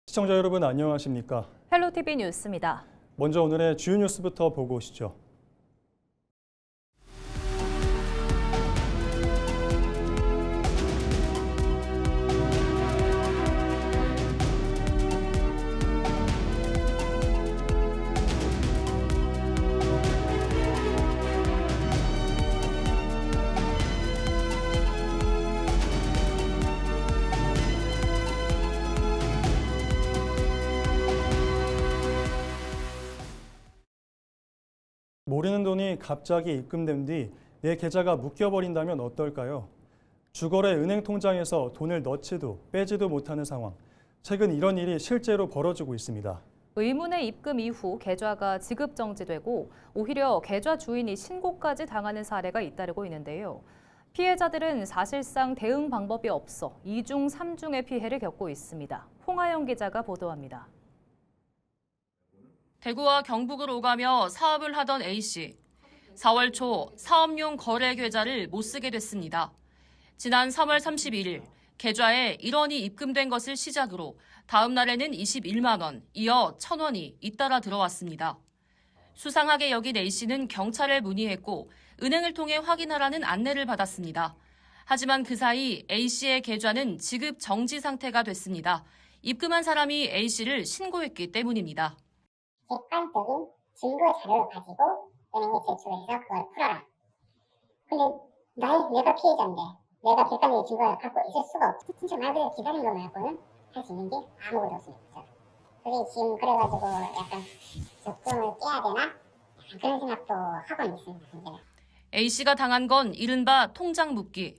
시청자 여러분 안녕하십니까? 헬로티비 뉴스입니다. 먼저 오늘의 주요 뉴스부터 보고 오시죠. 모르는 돈이 갑자기 입금된 뒤 내 계좌가 묶여버린다면 어떨까요? 주거래 은행 통장에서 돈을 넣지도 빼지도 못하는 상황. 최근 이런 일이 실제로 벌어지고 있습니다. 의문의 입금 이후 계좌가 지급 정지되고 오히려 계좌 주인이 신고까지 당하는 사례가 잇따르고 있는데요. 피해자들은 사실상 대응 방법이 없어 2중, 3중의 피해를 겪고 있습니다. 홍하영 기자가 보도합니다. 대구와 경북을 오가며 사업을 하던 A씨. 4월 초 사업용 거래 계좌를 못 쓰게 됐습니다. 지난 3월 31일 계좌에 1원이 입금된 것을 시작으로 다음 날에는 21만 원, 이어 1,000원이 잇따라 들어왔습니다. 수상하게 여긴 A씨는 경찰에 문의했고 은행을 통해 확인하라는 안내를 받았습니다. 하지만 그 사이 A씨의 계좌는 지급 정지 상태가 됐습니다. 입금한 사람이 A씨를 신고했기 때문입니다. 객관적인 증거 자료를 가지고 은행에 제출해서 그걸 풀어라. 근데 내가 피해자인데 내가 객관적인 증거를 갖고 있을 수가 없어. 진짜 말 그대로 기다린 거 말고는 할 수 있는 게 아무것도 없습니다. 그게 지금 그래가지고 약간 적금을 깨야 되나? 약간 그런 생각도 하고 있습니다. 현재는. A씨가 당한 건 이른바 통장 묶기.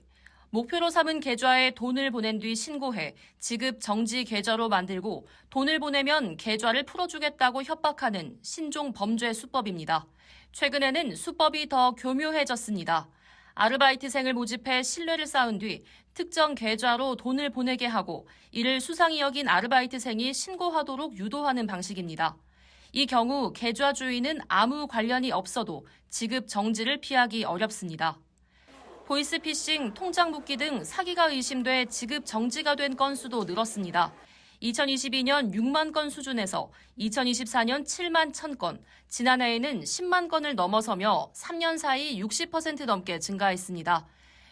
목표로 삼은 계좌에 돈을 보낸 뒤 신고해 지급 정지 계좌로 만들고 돈을 보내면 계좌를 풀어주겠다고 협박하는 신종 범죄 수법입니다. 최근에는 수법이 더 교묘해졌습니다. 아르바이트생을 모집해 신뢰를 쌓은 뒤 특정 계좌로 돈을 보내게 하고 이를 수상히 여긴 아르바이트생이 신고하도록 유도하는 방식입니다. 이 경우 계좌 주인은 아무 관련이 없어도 지급 정지를 피하기 어렵습니다. 보이스피싱, 통장 묶기 등 사기가 의심돼 지급 정지가 된 건수도 늘었습니다. 2022년 6만 건 수준에서 2024년 7만 1,000건, 지난해에는 10만 건을 넘어서며 3년 사이 60% 넘게 증가했습니다.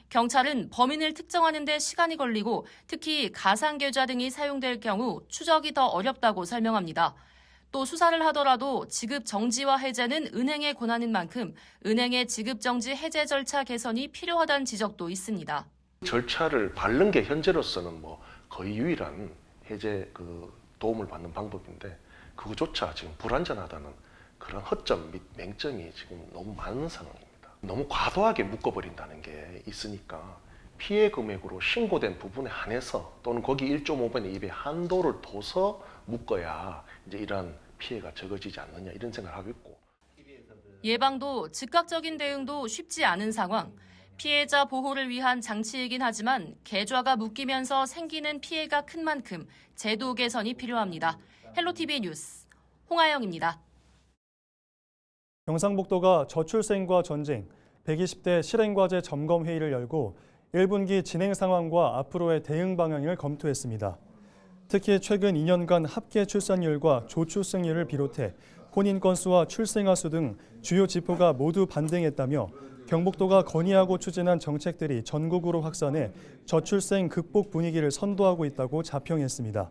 경찰은 범인을 특정하는 데 시간이 걸리고 특히 가상계좌 등이 사용될 경우 추적이 더 어렵다고 설명합니다. 또 수사를 하더라도 지급 정지와 해제는 은행의 권한인 만큼 은행의 지급 정지 해제 절차 개선이 필요하다는 지적도 있습니다. 절차를 밟는 게 현재로서는 거의 유일한 해제 도움을 받는 방법인데 그거조차 지금 불완전하다는 그런 허점 및 맹점이 지금 너무 많은 상황입니다. 너무 과도하게 묶어버린다는 게 있으니까 피해 금액으로 신고된 부분에 한해서 또는 거기 1.5번의 2배 한도를 둬서 묶어야 이제 이러한 피해가 적어지지 않느냐 이런 생각을 하고 있고. 예방도 즉각적인 대응도 쉽지 않은 상황. 피해자 보호를 위한 장치이긴 하지만 계좌가 묶이면서 생기는 피해가 큰 만큼 제도 개선이 필요합니다. 헬로티비 뉴스 홍하영입니다. 경상북도가 저출생과 전쟁, 120대 실행과제 점검회의를 열고 1분기 진행 상황과 앞으로의 대응 방향을 검토했습니다. 특히 최근 2년간 합계 출산율과 조출생률을 비롯해 혼인 건수와 출생아 수 등 주요 지표가 모두 반등했다며 경북도가 건의하고 추진한 정책들이 전국으로 확산해 저출생 극복 분위기를 선도하고 있다고 자평했습니다.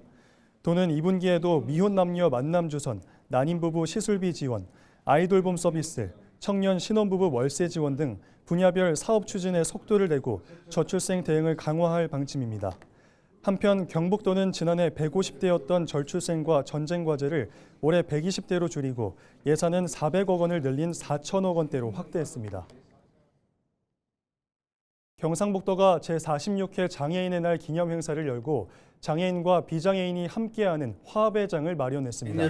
도는 2분기에도 미혼 남녀 만남 주선, 난임 부부 시술비 지원, 아이돌봄 서비스, 청년 신혼부부 월세 지원 등 분야별 사업 추진에 속도를 내고 저출생 대응을 강화할 방침입니다. 한편 경북도는 지난해 150대였던 저출생과 전쟁 과제를 올해 120대로 줄이고 예산은 400억 원을 늘린 4천억 원대로 확대했습니다. 경상북도가 제46회 장애인의 날 기념 행사를 열고 장애인과 비장애인이 함께하는 화합의 장을 마련했습니다.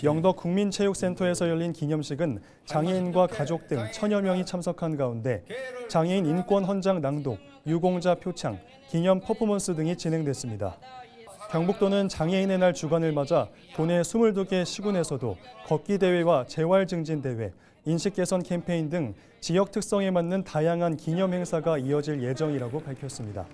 영덕 국민체육센터에서 열린 기념식은 장애인과 가족 등 1000여 명이 참석한 가운데 장애인 인권 헌장 낭독, 유공자 표창, 기념 퍼포먼스 등이 진행됐습니다. 경북도는 장애인의 날 주간을 맞아 도내 22개 시군에서도 걷기 대회와 재활 증진 대회, 인식 개선 캠페인 등 지역 특성에 맞는 다양한 기념 행사가 이어질 예정이라고 밝혔습니다.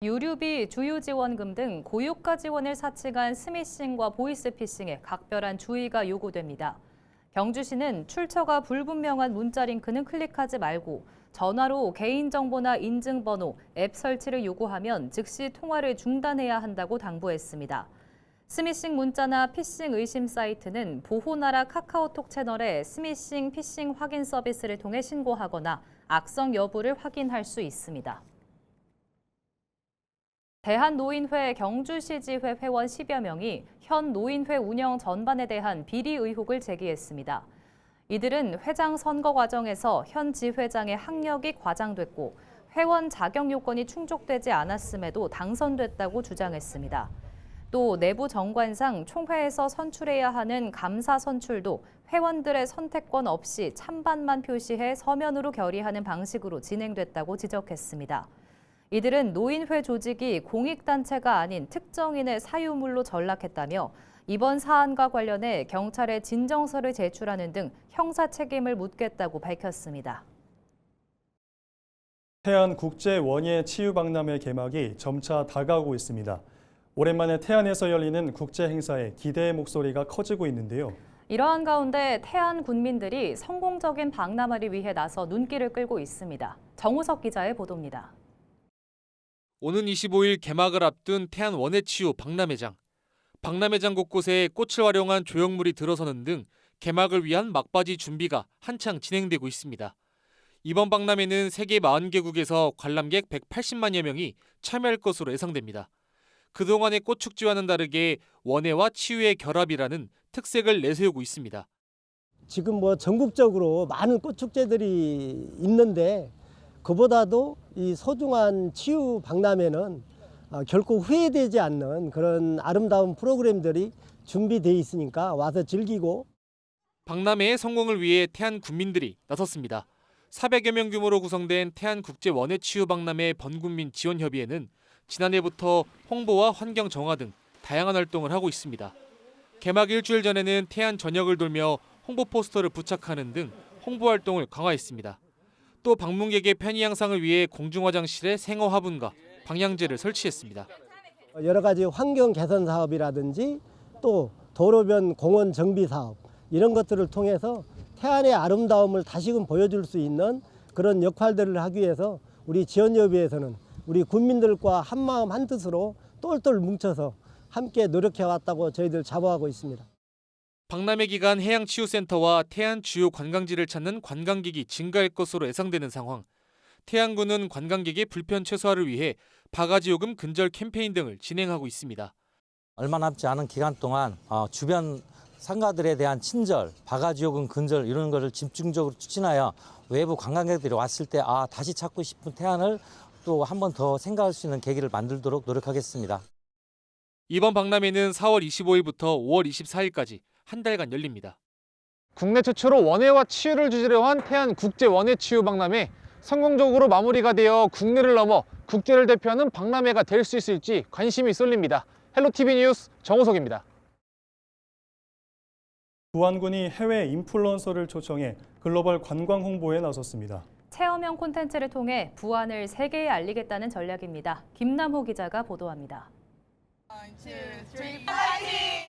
유류비, 주유 지원금 등 고유가 지원을 사칭한 스미싱과 보이스피싱에 각별한 주의가 요구됩니다. 경주시는 출처가 불분명한 문자 링크는 클릭하지 말고 전화로 개인정보나 인증번호, 앱 설치를 요구하면 즉시 통화를 중단해야 한다고 당부했습니다. 스미싱 문자나 피싱 의심 사이트는 보호나라 카카오톡 채널에 스미싱, 피싱 확인 서비스를 통해 신고하거나 악성 여부를 확인할 수 있습니다. 대한노인회 경주시지회 회원 10여 명이 현 노인회 운영 전반에 대한 비리 의혹을 제기했습니다. 이들은 회장 선거 과정에서 현 지회장의 학력이 과장됐고 회원 자격 요건이 충족되지 않았음에도 당선됐다고 주장했습니다. 또 내부 정관상 총회에서 선출해야 하는 감사 선출도 회원들의 선택권 없이 찬반만 표시해 서면으로 결의하는 방식으로 진행됐다고 지적했습니다. 이들은 노인회 조직이 공익단체가 아닌 특정인의 사유물로 전락했다며 이번 사안과 관련해 경찰에 진정서를 제출하는 등 형사 책임을 묻겠다고 밝혔습니다. 태안국제원예치유박람회 개막이 점차 다가오고 있습니다. 오랜만에 태안에서 열리는 국제 행사에 기대의 목소리가 커지고 있는데요. 이러한 가운데 태안 군민들이 성공적인 박람회를 위해 나서 눈길을 끌고 있습니다. 정우석 기자의 보도입니다. 오는 25일 개막을 앞둔 태안 원예치유 박람회장. 박람회장 곳곳에 꽃을 활용한 조형물이 들어서는 등 개막을 위한 막바지 준비가 한창 진행되고 있습니다. 이번 박람회는 세계 40개국에서 관람객 180만여 명이 참여할 것으로 예상됩니다. 그동안의 꽃축제와는 다르게 원예와 치유의 결합이라는 특색을 내세우고 있습니다. 지금 전국적으로 많은 꽃축제들이 있는데 그보다도 이 소중한 치유 박람회는 결코 후회되지 않는 그런 아름다운 프로그램들이 준비되어 있으니까 와서 즐기고. 박람회의 성공을 위해 태안 군민들이 나섰습니다. 400여 명 규모로 구성된 태안국제원예치유박람회 번군민 지원협의회는 지난해부터 홍보와 환경 정화 등 다양한 활동을 하고 있습니다. 개막 일주일 전에는 태안 전역을 돌며 홍보 포스터를 부착하는 등 홍보 활동을 강화했습니다. 또 방문객의 편의 향상을 위해 공중화장실에 생어 화분과 방향제를 설치했습니다. 여러 가지 환경 개선 사업이라든지 또 도로변 공원 정비 사업 이런 것들을 통해서 태안의 아름다움을 다시금 보여줄 수 있는 그런 역할들을 하기 위해서 우리 지원협의회에서는 우리 군민들과 한마음 한뜻으로 똘똘 뭉쳐서 함께 노력해왔다고 저희들 자부하고 있습니다. 박람회 기간 해양치유센터와 태안 주요 관광지를 찾는 관광객이 증가할 것으로 예상되는 상황. 태안군은 관광객의 불편 최소화를 위해 바가지 요금 근절 캠페인 등을 진행하고 있습니다. 얼마 남지 않은 기간 동안 주변 상가들에 대한 친절, 바가지 요금 근절 이런 것을 집중적으로 추진하여 외부 관광객들이 왔을 때 다시 찾고 싶은 태안을 또 한 번 더 생각할 수 있는 계기를 만들도록 노력하겠습니다. 이번 박람회는 4월 25일부터 5월 24일까지 한 달간 열립니다. 국내 최초로 원예와 치유를 주제로 한 태안 국제 원예치유 박람회 성공적으로 마무리가 되어 국내를 넘어 국제를 대표하는 박람회가 될 수 있을지 관심이 쏠립니다. 헬로티비 뉴스 정우석입니다. 부안군이 해외 인플루언서를 초청해 글로벌 관광 홍보에 나섰습니다. 체험형 콘텐츠를 통해 부안을 세계에 알리겠다는 전략입니다. 김남호 기자가 보도합니다. 1, 2, 3, 파이팅!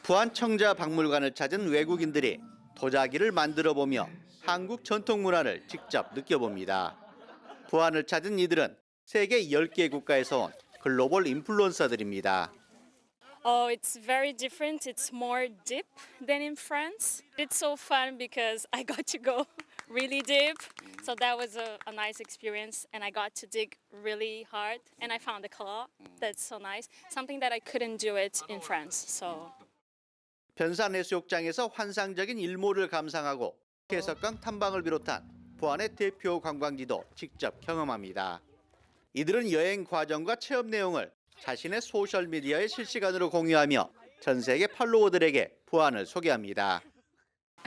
부안청자박물관을 찾은 외국인들이 도자기를 만들어보며 한국 전통 문화를 직접 느껴봅니다. 부안을 찾은 이들은 세계 10개 국가에서 온 글로벌 인플루언서들입니다. It's very different. It's more deep than in France. It's so fun because I got to go really deep. So that was a nice experience and I got to dig really hard and I found a claw. That's so nice. Something that I couldn't do it in France. So 변산해수욕장에서 환상적인 일몰을 감상하고 해석강 탐방을 비롯한 부안의 대표 관광지도 직접 경험합니다. 이들은 여행 과정과 체험 내용을 자신의 소셜미디어에 실시간으로 공유하며 전 세계 팔로워들에게 부안을 소개합니다.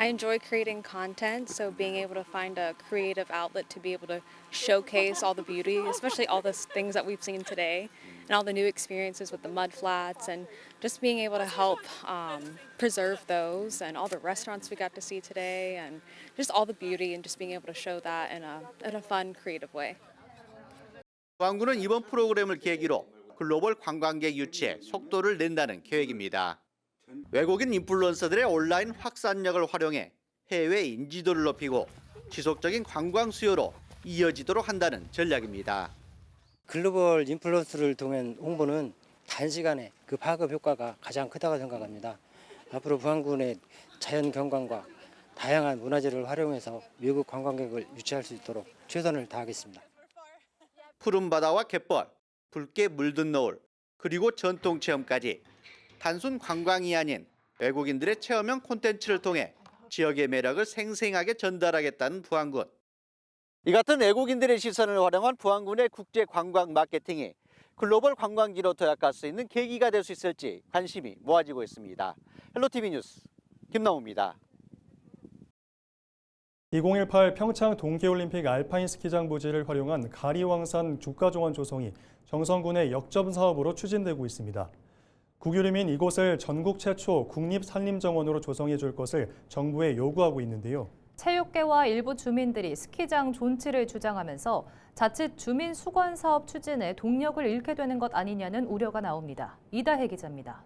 I enjoy creating content, so being able to find a creative outlet to be able to showcase all the beauty, especially all the things that we've seen today, and all the new experiences with the mud flats, and just being able to help preserve those, and all the restaurants we got to see today, and just all the beauty, and just being able to show that in a fun, creative way. 부안군은 이번 프로그램을 계기로 글로벌 관광객 유치에 속도를 낸다는 계획입니다. 외국인 인플루언서들의 온라인 확산력을 활용해 해외 인지도를 높이고 지속적인 관광 수요로 이어지도록 한다는 전략입니다. 글로벌 인플루언서를 통한 홍보는 단시간에 그 파급 효과가 가장 크다고 생각합니다. 앞으로 부안군의 자연 경관과 다양한 문화재를 활용해서 외국 관광객을 유치할 수 있도록 최선을 다하겠습니다. 푸른 바다와 갯벌, 붉게 물든 노을, 그리고 전통 체험까지 단순 관광이 아닌 외국인들의 체험형 콘텐츠를 통해 지역의 매력을 생생하게 전달하겠다는 부안군. 이 같은 외국인들의 시선을 활용한 부안군의 국제 관광 마케팅이 글로벌 관광지로 도약할 수 있는 계기가 될 수 있을지 관심이 모아지고 있습니다. 헬로티비 뉴스 김나우입니다. 2018 평창 동계올림픽 알파인 스키장 부지를 활용한 가리왕산 주가정원 조성이 정선군의 역점 사업으로 추진되고 있습니다. 국유림인 이곳을 전국 최초 국립산림정원으로 조성해 줄 것을 정부에 요구하고 있는데요. 체육계와 일부 주민들이 스키장 존치를 주장하면서 자칫 주민 수건 사업 추진에 동력을 잃게 되는 것 아니냐는 우려가 나옵니다. 이다혜 기자입니다.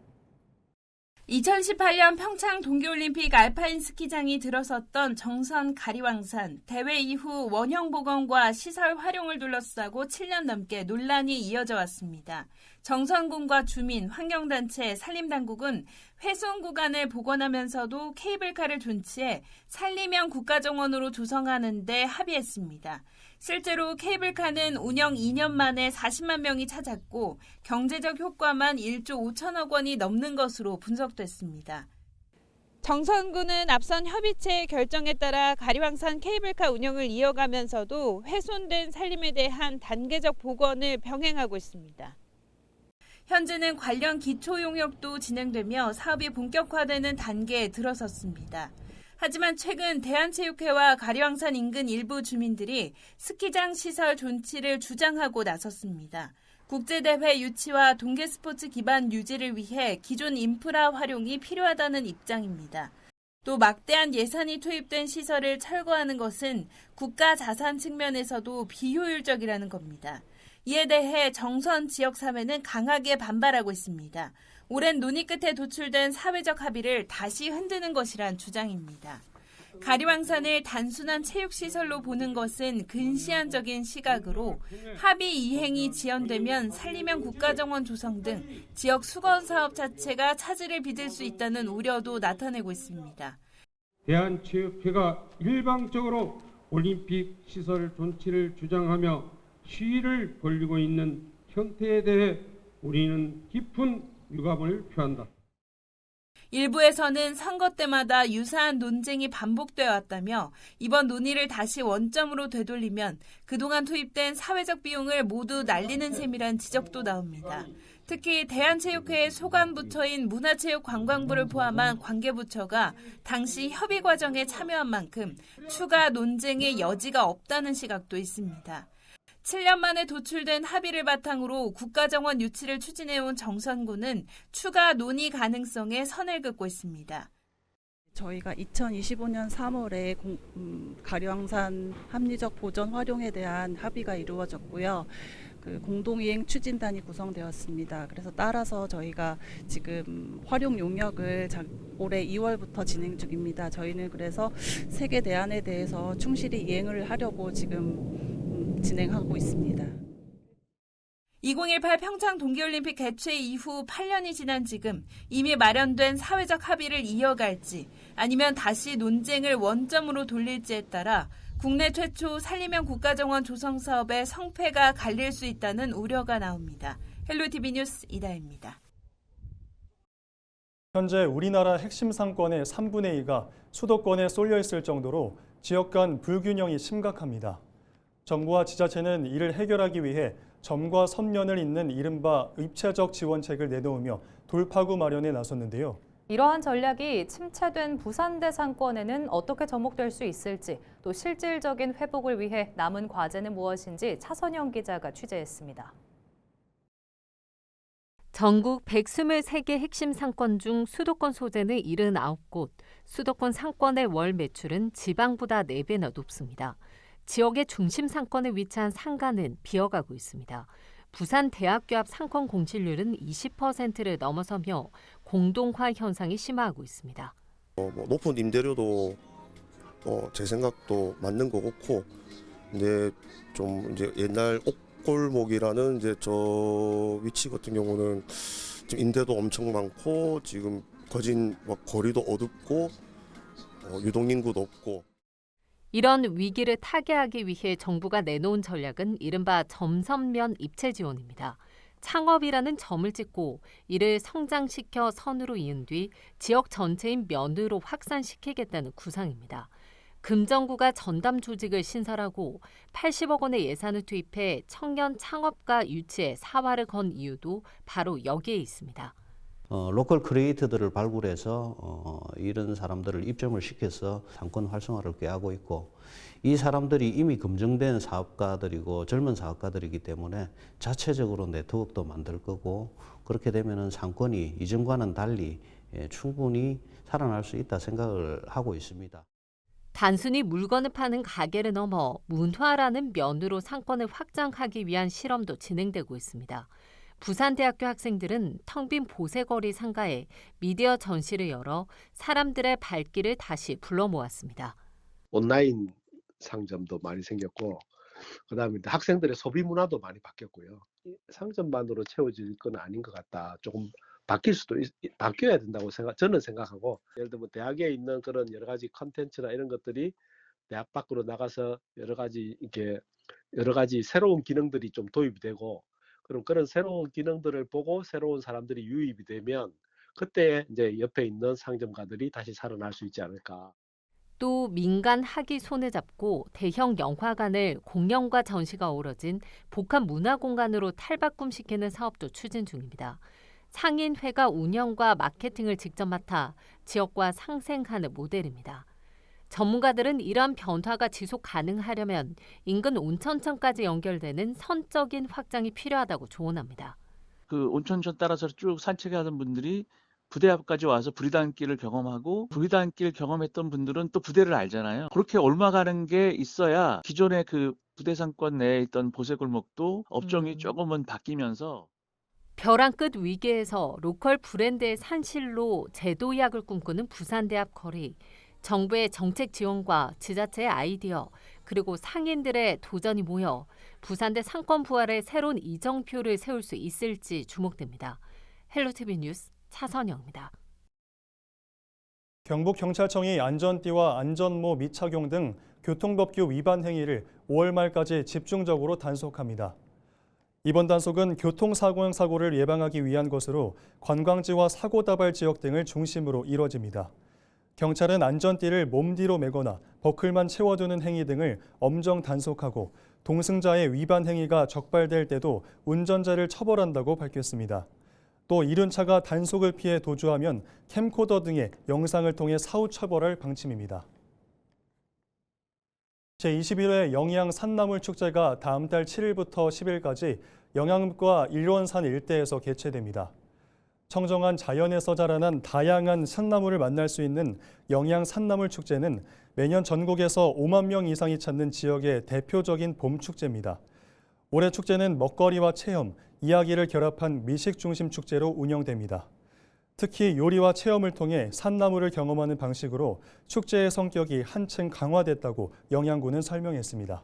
2018년 평창 동계올림픽 알파인 스키장이 들어섰던 정선 가리왕산, 대회 이후 원형 복원과 시설 활용을 둘러싸고 7년 넘게 논란이 이어져 왔습니다. 정선군과 주민, 환경단체, 산림당국은 훼손 구간을 복원하면서도 케이블카를 존치해 산림형 국가정원으로 조성하는 데 합의했습니다. 실제로 케이블카는 운영 2년 만에 40만 명이 찾았고 경제적 효과만 1조 5천억 원이 넘는 것으로 분석됐습니다. 정선군은 앞선 협의체의 결정에 따라 가리왕산 케이블카 운영을 이어가면서도 훼손된 산림에 대한 단계적 복원을 병행하고 있습니다. 현재는 관련 기초 용역도 진행되며 사업이 본격화되는 단계에 들어섰습니다. 하지만 최근 대한체육회와 가리왕산 인근 일부 주민들이 스키장 시설 존치를 주장하고 나섰습니다. 국제대회 유치와 동계스포츠 기반 유지를 위해 기존 인프라 활용이 필요하다는 입장입니다. 또 막대한 예산이 투입된 시설을 철거하는 것은 국가 자산 측면에서도 비효율적이라는 겁니다. 이에 대해 정선 지역사회는 강하게 반발하고 있습니다. 오랜 논의 끝에 도출된 사회적 합의를 다시 흔드는 것이란 주장입니다. 가리왕산을 단순한 체육시설로 보는 것은 근시안적인 시각으로 합의 이행이 지연되면 산림형 국가정원 조성 등 지역 수건 사업 자체가 차질을 빚을 수 있다는 우려도 나타내고 있습니다. 대한체육회가 일방적으로 올림픽 시설 존치를 주장하며 시위를 벌이고 있는 형태에 대해 우리는 깊은 유감을 표한다. 일부에서는 선거 때마다 유사한 논쟁이 반복되어 왔다며 이번 논의를 다시 원점으로 되돌리면 그동안 투입된 사회적 비용을 모두 날리는 셈이란 지적도 나옵니다. 특히 대한체육회의 소관부처인 문화체육관광부를 포함한 관계부처가 당시 협의 과정에 참여한 만큼 추가 논쟁의 여지가 없다는 시각도 있습니다. 7년 만에 도출된 합의를 바탕으로 국가정원 유치를 추진해온 정선군은 추가 논의 가능성에 선을 긋고 있습니다. 저희가 2025년 3월에 가리왕산 합리적 보전 활용에 대한 합의가 이루어졌고요. 공동이행 추진단이 구성되었습니다. 그래서 따라서 저희가 지금 활용 용역을 올해 2월부터 진행 중입니다. 저희는 그래서 세계 대안에 대해서 충실히 이행을 하려고 지금 진행하고 있습니다. 2018 평창 동계올림픽 개최 이후 8년이 지난 지금 이미 마련된 사회적 합의를 이어갈지 아니면 다시 논쟁을 원점으로 돌릴지에 따라 국내 최초 산림형 국가정원 조성 사업의 성패가 갈릴 수 있다는 우려가 나옵니다. 헬로티비 뉴스 이다혜입니다. 현재 우리나라 핵심 상권의 3분의 2가 수도권에 쏠려 있을 정도로 지역 간 불균형이 심각합니다. 정부와 지자체는 이를 해결하기 위해 점과 선면을 잇는 이른바 입체적 지원책을 내놓으며 돌파구 마련에 나섰는데요. 이러한 전략이 침체된 부산대 상권에는 어떻게 접목될 수 있을지, 또 실질적인 회복을 위해 남은 과제는 무엇인지 차선영 기자가 취재했습니다. 전국 123개 핵심 상권 중 수도권 소재는 79곳, 수도권 상권의 월 매출은 지방보다 4배나 높습니다. 지역의 중심 상권에 위치한 상가는 비어가고 있습니다. 부산 대학교 앞 상권 공실률은 20%를 넘어서며 공동화 현상이 심화하고 있습니다. 높은 임대료도 제 생각도 맞는 거 같고, 근데 좀 이제 옛날 옥골목이라는 이제 저 위치 같은 경우는 지금 임대도 엄청 많고 지금 거진 거리도 어둡고 유동인구도 없고. 이런 위기를 타개하기 위해 정부가 내놓은 전략은 이른바 점선면 입체 지원입니다. 창업이라는 점을 찍고 이를 성장시켜 선으로 이은 뒤 지역 전체인 면으로 확산시키겠다는 구상입니다. 금정구가 전담 조직을 신설하고 80억 원의 예산을 투입해 청년 창업가 유치에 사활을 건 이유도 바로 여기에 있습니다. 로컬 크리에이터들을 발굴해서 이런 사람들을 입점을 시켜서 상권 활성화를 꾀하고 있고, 이 사람들이 이미 검증된 사업가들이고 젊은 사업가들이기 때문에 자체적으로 네트워크도 만들 거고, 그렇게 되면은 상권이 이전과는 달리 충분히 살아날 수 있다 생각을 하고 있습니다. 단순히 물건을 파는 가게를 넘어 문화라는 면으로 상권을 확장하기 위한 실험도 진행되고 있습니다. 부산대학교 학생들은 텅 빈 보세거리 상가에 미디어 전시를 열어 사람들의 발길을 다시 불러 모았습니다. 온라인 상점도 많이 생겼고, 그다음에 학생들의 소비 문화도 많이 바뀌었고요. 상점만으로 채워질 건 아닌 것 같다. 조금 바뀌어야 된다고 저는 생각하고, 예를 들면 대학에 있는 그런 여러 가지 컨텐츠나 이런 것들이 대학 밖으로 나가서 여러 가지 새로운 기능들이 좀 도입이 되고, 그럼 그런 새로운 기능들을 보고 새로운 사람들이 유입이 되면 그때 이제 옆에 있는 상점가들이 다시 살아날 수 있지 않을까. 또 민간 학이 손을 잡고 대형 영화관을 공연과 전시가 어우러진 복합 문화공간으로 탈바꿈시키는 사업도 추진 중입니다. 상인회가 운영과 마케팅을 직접 맡아 지역과 상생하는 모델입니다. 전문가들은 이러한 변화가 지속 가능하려면 인근 온천천까지 연결되는 선적인 확장이 필요하다고 조언합니다. 그 온천천 따라서 쭉 산책하는 분들이 부대 앞까지 와서 부리단길을 경험하고, 부리단길 경험했던 분들은 또 부대를 알잖아요. 그렇게 옮아가는 게 있어야 기존의 그 부대 상권 내에 있던 보세골목도 업종이 조금은 바뀌면서 벼랑 끝 위기에서 로컬 브랜드의 산실로 제도약을 꿈꾸는 부산대 앞 거리. 정부의 정책 지원과 지자체의 아이디어, 그리고 상인들의 도전이 모여 부산대 상권 부활의 새로운 이정표를 세울 수 있을지 주목됩니다. 헬로티비 뉴스 차선영입니다. 경북경찰청이 안전띠와 안전모 미착용 등 교통법규 위반 행위를 5월 말까지 집중적으로 단속합니다. 이번 단속은 교통사고형 사고를 예방하기 위한 것으로 관광지와 사고다발 지역 등을 중심으로 이뤄집니다. 경찰은 안전띠를 몸 뒤로 매거나 버클만 채워두는 행위 등을 엄정 단속하고, 동승자의 위반 행위가 적발될 때도 운전자를 처벌한다고 밝혔습니다. 또 이륜차가 단속을 피해 도주하면 캠코더 등의 영상을 통해 사후 처벌할 방침입니다. 제21회 영양 산나물 축제가 다음 달 7일부터 10일까지 영양과 일원산 일대에서 개최됩니다. 청정한 자연에서 자라난 다양한 산나물을 만날 수 있는 영양 산나물 축제는 매년 전국에서 5만 명 이상이 찾는 지역의 대표적인 봄 축제입니다. 올해 축제는 먹거리와 체험, 이야기를 결합한 미식 중심 축제로 운영됩니다. 특히 요리와 체험을 통해 산나물을 경험하는 방식으로 축제의 성격이 한층 강화됐다고 영양군은 설명했습니다.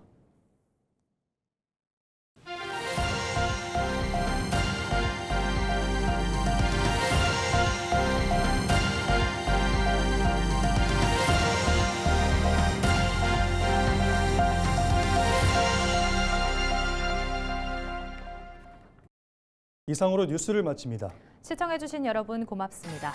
이상으로 뉴스를 마칩니다. 시청해주신 여러분 고맙습니다.